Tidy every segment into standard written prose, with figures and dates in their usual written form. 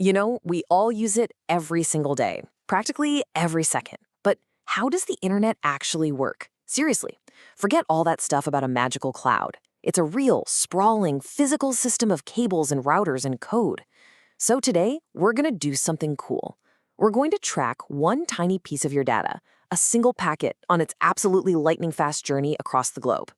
We all use it every single day, practically every second. But how does the internet actually work? Seriously, forget all that stuff about a magical cloud. It's a real, sprawling, physical system of cables and routers and code. So today, we're going to do something cool. We're going to track one tiny piece of your data, a single packet on its absolutely lightning-fast journey across the globe.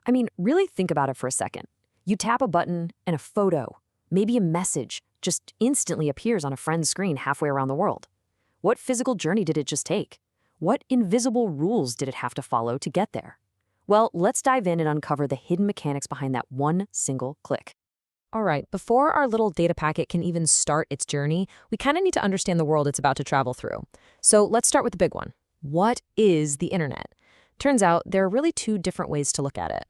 I mean, really think about it for a second. You tap a button and a photo, maybe a message, just instantly appears on a friend's screen halfway around the world. What physical journey did it just take? What invisible rules did it have to follow to get there? Well, let's dive in and uncover the hidden mechanics behind that one single click. All right, before our little data packet can even start its journey, we kind of need to understand the world it's about to travel through. So let's start with the big one. What is the internet? Turns out there are really two different ways to look at it.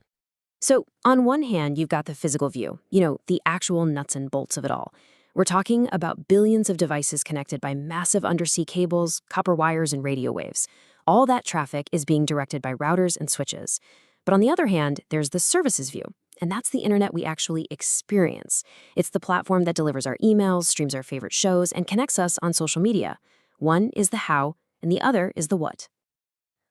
So on one hand, you've got the physical view, the actual nuts and bolts of it all. We're talking about billions of devices connected by massive undersea cables, copper wires, and radio waves. All that traffic is being directed by routers and switches. But on the other hand, there's the services view, and that's the internet we actually experience. It's the platform that delivers our emails, streams our favorite shows, and connects us on social media. One is the how, and the other is the what.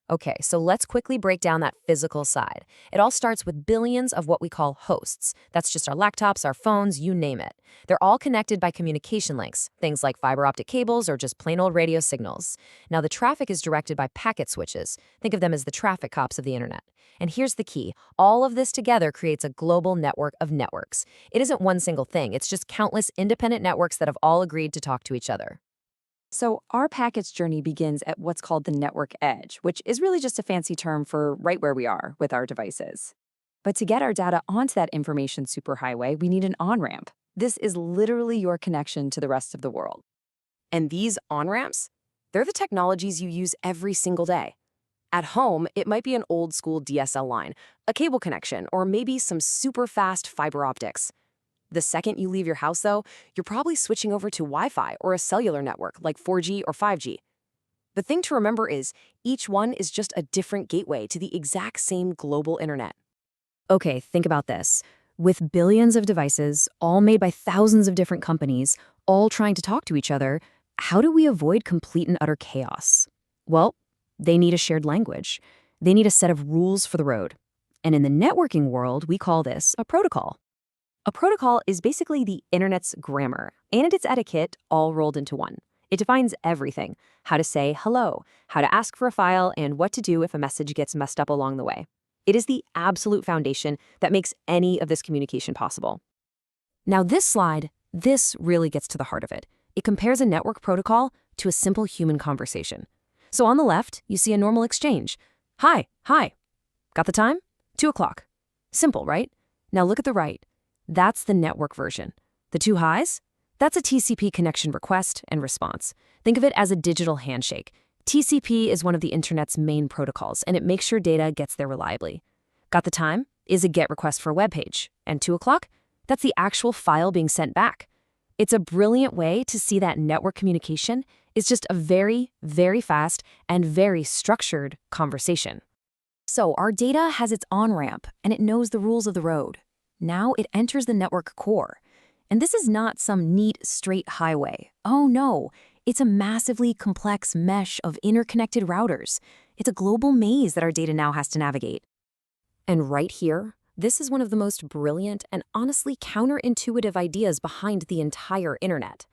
Okay, so let's quickly break down that physical side. It all starts with billions of what we call hosts. That's just our laptops, our phones, you name it. They're all connected by communication links, things like fiber optic cables or just plain old radio signals. Now, the traffic is directed by packet switches. Think of them as the traffic cops of the internet. And here's the key. All of this together creates a global network of networks. It isn't one single thing. It's just countless independent networks that have all agreed to talk to each other. So our packet's journey begins at what's called the network edge, which is really just a fancy term for right where we are with our devices. But to get our data onto that information superhighway, we need an on-ramp. This is literally your connection to the rest of the world. And these on-ramps, they're the technologies you use every single day. At home, it might be an old-school DSL line, a cable connection, or maybe some super fast fiber optics. The second you leave your house, though, you're probably switching over to Wi-Fi or a cellular network like 4G or 5G. The thing to remember is each one is just a different gateway to the exact same global internet. Okay, think about this. With billions of devices, all made by thousands of different companies, all trying to talk to each other, how do we avoid complete and utter chaos? Well, they need a shared language. They need a set of rules for the road. And in the networking world, we call this a protocol. A protocol is basically the internet's grammar and its etiquette all rolled into one. It defines everything: how to say hello, how to ask for a file, and what to do if a message gets messed up along the way. It is the absolute foundation that makes any of this communication possible. Now this slide, this really gets to the heart of it. It compares a network protocol to a simple human conversation. So on the left, you see a normal exchange. Hi. Got the time? 2 o'clock. Simple, right? Now look at the right. That's the network version. The two highs? That's a TCP connection request and response. Think of it as a digital handshake. TCP is one of the internet's main protocols, and it makes sure data gets there reliably. Got the time? Is a GET request for a web page. And 2 o'clock? That's the actual file being sent back. It's a brilliant way to see that network communication is just a very, very fast and very structured conversation. So our data has its on-ramp, and it knows the rules of the road. Now it enters the network core. And this is not some neat, straight highway. Oh no, it's a massively complex mesh of interconnected routers. It's a global maze that our data now has to navigate. And right here, this is one of the most brilliant and honestly counterintuitive ideas behind the entire internet.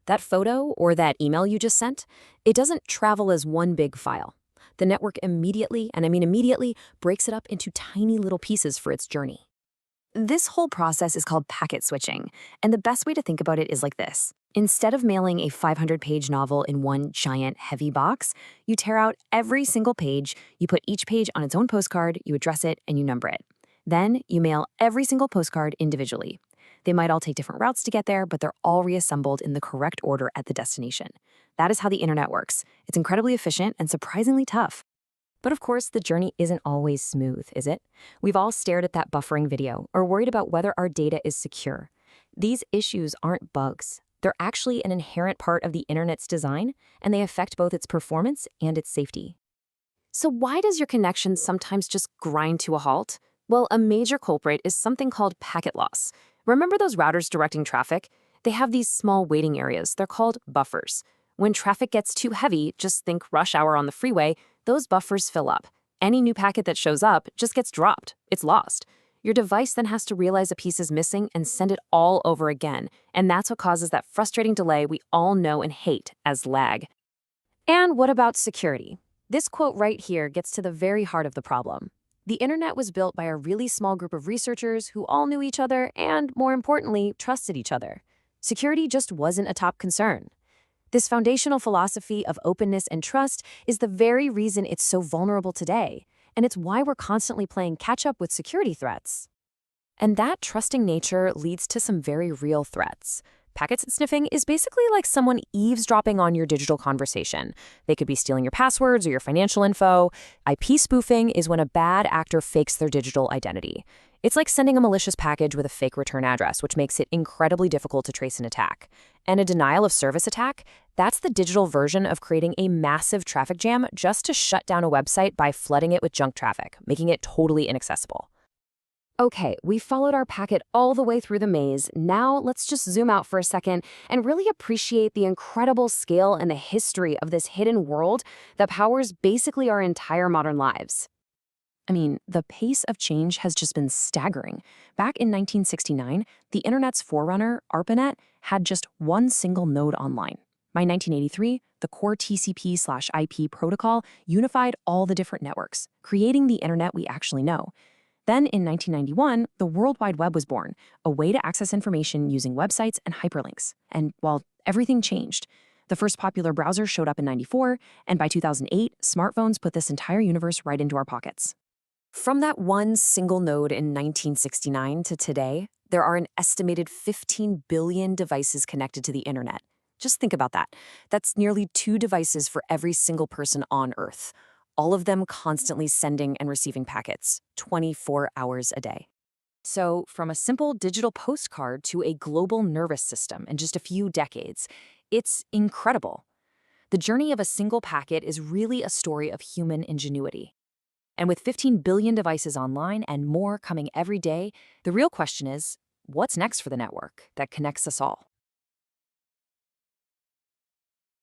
That photo or that email you just sent, it doesn't travel as one big file. The network immediately, and I mean immediately, breaks it up into tiny little pieces for its journey. This whole process is called packet switching, and the best way to think about it is like this. Instead of mailing a 500-page novel in one giant, heavy box, you tear out every single page, you put each page on its own postcard, you address it, and you number it. Then you mail every single postcard individually. They might all take different routes to get there, but they're all reassembled in the correct order at the destination. That is how the internet works. It's incredibly efficient and surprisingly tough. But of course, the journey isn't always smooth, is it? We've all stared at that buffering video or worried about whether our data is secure. These issues aren't bugs. They're actually an inherent part of the internet's design, and they affect both its performance and its safety. So why does your connection sometimes just grind to a halt? Well, a major culprit is something called packet loss. Remember those routers directing traffic? They have these small waiting areas. They're called buffers. When traffic gets too heavy, just think rush hour on the freeway, those buffers fill up. Any new packet that shows up just gets dropped. It's lost. Your device then has to realize a piece is missing and send it all over again. And that's what causes that frustrating delay we all know and hate as lag. And what about security? This quote right here gets to the very heart of the problem. The internet was built by a really small group of researchers who all knew each other and, more importantly, trusted each other. Security just wasn't a top concern. This foundational philosophy of openness and trust is the very reason it's so vulnerable today, and it's why we're constantly playing catch-up with security threats. And that trusting nature leads to some very real threats. Packet sniffing is basically like someone eavesdropping on your digital conversation. They could be stealing your passwords or your financial info. IP spoofing is when a bad actor fakes their digital identity. It's like sending a malicious package with a fake return address, which makes it incredibly difficult to trace an attack. And a denial of service attack, that's the digital version of creating a massive traffic jam just to shut down a website by flooding it with junk traffic, making it totally inaccessible. Okay, we followed our packet all the way through the maze. Now let's just zoom out for a second and really appreciate the incredible scale and the history of this hidden world that powers basically our entire modern lives. I mean, the pace of change has just been staggering. Back in 1969, the internet's forerunner, ARPANET, had just one single node online. By 1983, the core TCP/IP protocol unified all the different networks, creating the internet we actually know. Then in 1991, the World Wide Web was born, a way to access information using websites and hyperlinks. And while everything changed, the first popular browser showed up in '94, and by 2008, smartphones put this entire universe right into our pockets. From that one single node in 1969 to today, there are an estimated 15 billion devices connected to the internet. Just think about that. That's nearly 2 devices for every single person on Earth. All of them constantly sending and receiving packets, 24 hours a day. So from a simple digital postcard to a global nervous system in just a few decades, it's incredible. The journey of a single packet is really a story of human ingenuity. And with 15 billion devices online and more coming every day, the real question is, what's next for the network that connects us all?